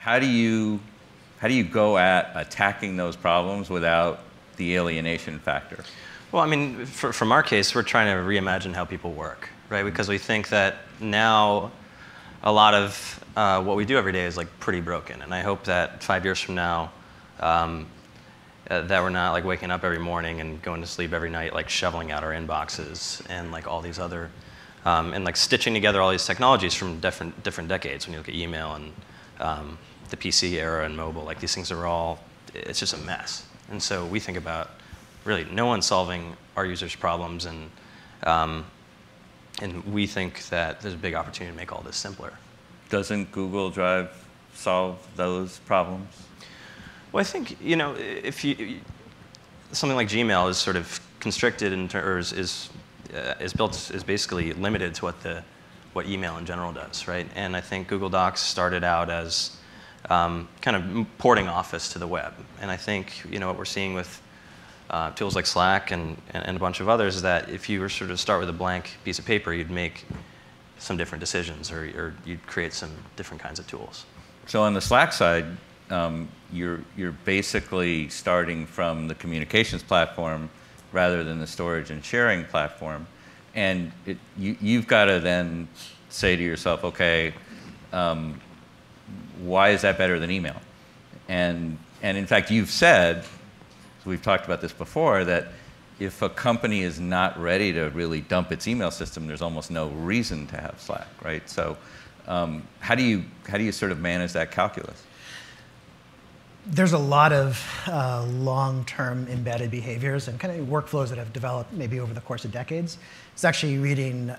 How do you go at attacking those problems without the alienation factor? Well, I mean, from our case, we're trying to reimagine how people work, right? Because we think that now a lot of what we do every day is like pretty broken, and I hope that 5 years from now, that we're not like waking up every morning and going to sleep every night like shoveling out our inboxes and like all these other and like stitching together all these technologies from different decades. When you look at email and the PC era and mobile, like these things are all, it's just a mess. And so we think about really no one solving our users' problems, and we think that there's a big opportunity to make all this simpler. Doesn't Google Drive solve those problems? Well, I think, you know, if something like Gmail is sort of constricted or is basically limited to what email in general does, right? And I think Google Docs started out as kind of porting Office to the web. And I think, you know, what we're seeing with tools like Slack and a bunch of others is that if you were sort of start with a blank piece of paper, you'd make some different decisions, or you'd create some different kinds of tools. So on the Slack side, you're basically starting from the communications platform rather than the storage and sharing platform. And you've got to then say to yourself, okay, why is that better than email? And in fact, you've said, we've talked about this before, that if a company is not ready to really dump its email system, there's almost no reason to have Slack, right? So how do you sort of manage that calculus? There's a lot of long-term embedded behaviors and kind of workflows that have developed maybe over the course of decades. It's actually reading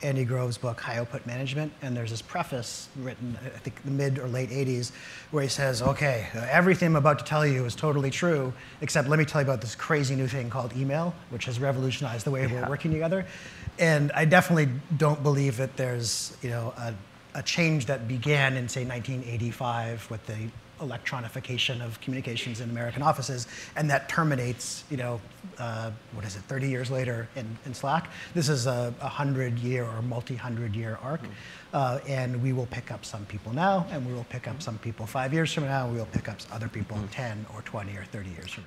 Andy Grove's book, High Output Management, and there's this preface written, I think, the mid or late 80s, where he says, okay, everything I'm about to tell you is totally true, except let me tell you about this crazy new thing called email, which has revolutionized the way we're working together. And I definitely don't believe that there's, you know, a change that began in, say, 1985 with the electronification of communications in American offices, and that terminates, you know, 30 years later in Slack. This is a 100-year or multi-100-year arc, and we will pick up some people now, and we will pick up some people 5 years from now, and we will pick up other people 10 or 20 or 30 years from now.